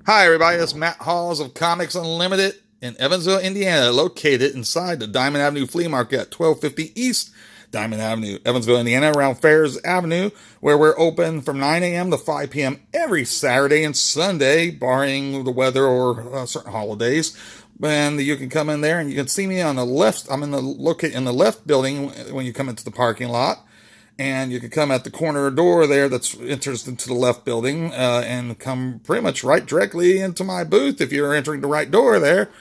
Hi, everybody. This is MattHawes of Comics Unlimited in Evansville, Indiana, located inside the Diamond Avenue Flea Market at 1250 East Diamond Avenue, Evansville, Indiana, around Fairs Avenue, where we're open from 9 a.m. to 5 p.m. every Saturday and Sunday, barring the weather or certain holidays. And you can come in there and you can see me on the left. I'm in the locate in the left building when you come into the parking lot, and you can come at the corner door there that's enters into the left building, and come pretty much right directly into my booth if you're entering the right door there.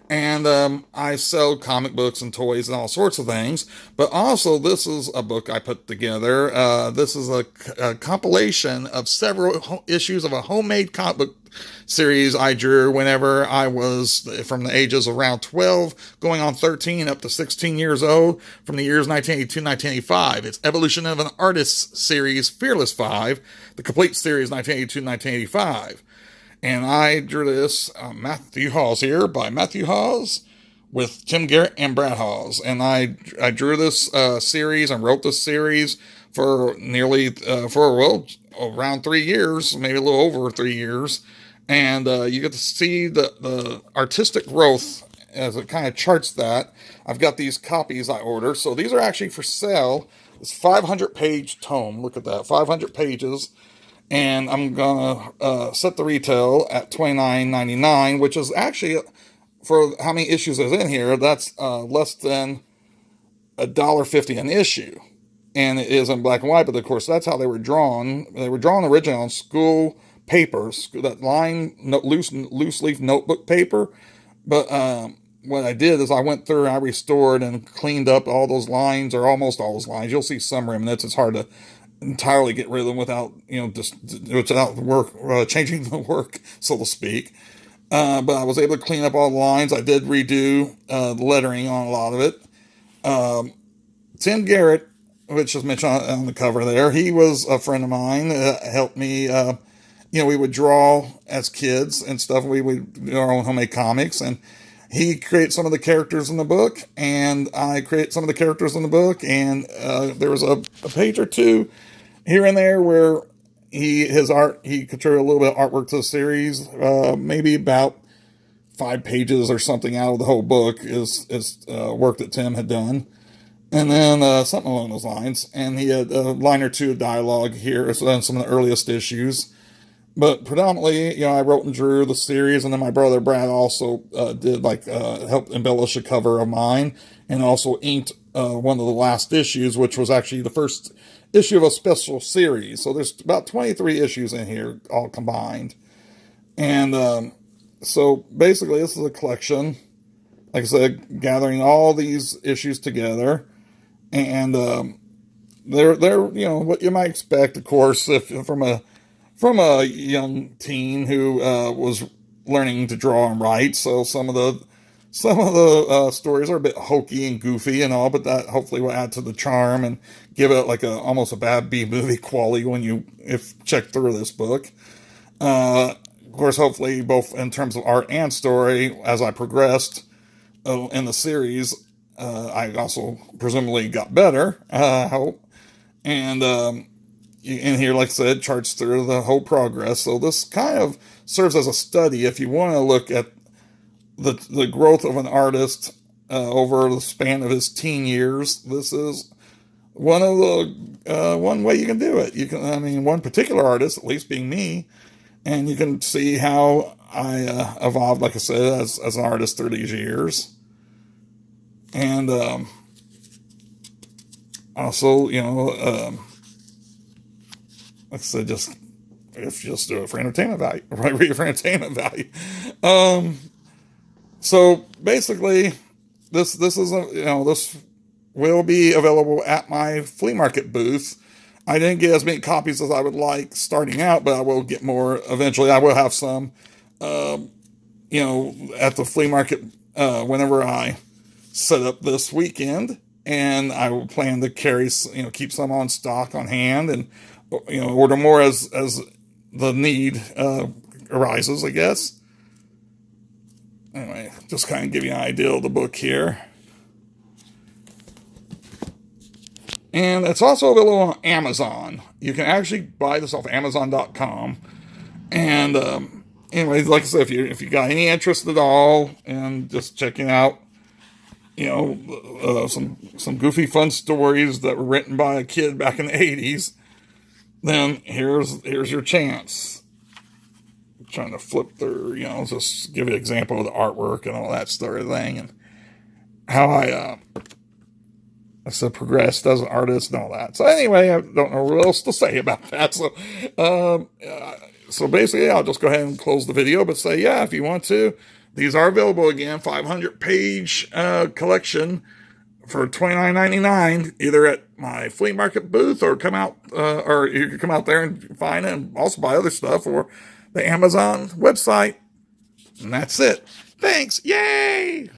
And I sell comic books and toys and all sorts of things. But also, this is a book I put together. This is a compilation of several issues of a homemade comic book series I drew whenever I was from the ages of around 12, going on 13, up to 16 years old, from the years 1982 1985. It's Evolution of an Artist series, Fearless 5, the complete series 1982 1985. And I drew this MattHawes here by MattHawes with Tim Garrett and Brad Hawes. And I drew this series and wrote this series for nearly, around 3 years, maybe a little over 3 years. And you get to see the artistic growth as it kind of charts that. I've got these copies I ordered. So these are actually for sale. It's 500-page tome. Look at that, 500 pages. And I'm gonna set the retail at $29.99, which is actually, for how many issues is in here, that's less than $1.50 an issue. And it is in black and white, but of course that's how they were drawn. They were drawn originally on school papers, that loose leaf notebook paper. But what I did is I went through and I restored and cleaned up all those lines, or almost all those lines. You'll see some remnants. It's hard to entirely get rid of them without, just without work, changing the work, so to speak. But I was able to clean up all the lines. I did redo the lettering on a lot of it. Tim Garrett, which is mentioned on the cover there, he was a friend of mine. Helped me. We would draw as kids and stuff. We would do our own homemade comics, and he created some of the characters in the book, and I created some of the characters in the book. And there was a page or two here and there where he contributed a little bit of artwork to the series. Maybe about 5 pages or something out of the whole book is work that Tim had done. And then something along those lines. And he had a line or two of dialogue here in some of the earliest issues. But predominantly, I wrote and drew the series, and then my brother Brad also did helped embellish a cover of mine, and also inked one of the last issues, which was actually the first issue of a special series. So there's about 23 issues in here, all combined. And so basically, this is a collection, like I said, gathering all these issues together, and they're what you might expect, of course, if from a young teen who was learning to draw and write. So some of the stories are a bit hokey and goofy and all, but that hopefully will add to the charm and give it like almost a bad B movie quality when you check through this book. Of course, hopefully both in terms of art and story, as I progressed in the series, I also presumably got better. I hope. And in here, like I said, charts through the whole progress. So this kind of serves as a study if you want to look at the growth of an artist over the span of his teen years. This is one way you can do it. One particular artist, at least being me, and you can see how I evolved, like I said, as an artist through these years. And also, like I said, just do it for entertainment value, right? Read it for entertainment value. So basically, this will be available at my flea market booth. I didn't get as many copies as I would like starting out, but I will get more eventually. I will have some, at the flea market whenever I set up this weekend, and I will plan to carry, keep some on stock on hand, and order more as the need arises, I guess. Anyway, just kind of give you an idea of the book here. And it's also available on Amazon. You can actually buy this off Amazon.com. And anyways, like I said, if you got any interest at all in just checking out, some goofy fun stories that were written by a kid back in the 80s, then here's your chance. I'm trying to flip through, just give you an example of the artwork and all that sort of thing, and how I progressed as an artist and all that. So anyway, I don't know what else to say about that. So basically, I'll just go ahead and close the video, but say, yeah, if you want to, these are available again, 500-page collection for $29.99, either at my flea market booth or or you can come out there and find it and also buy other stuff or the Amazon website. And that's it. Thanks. Yay!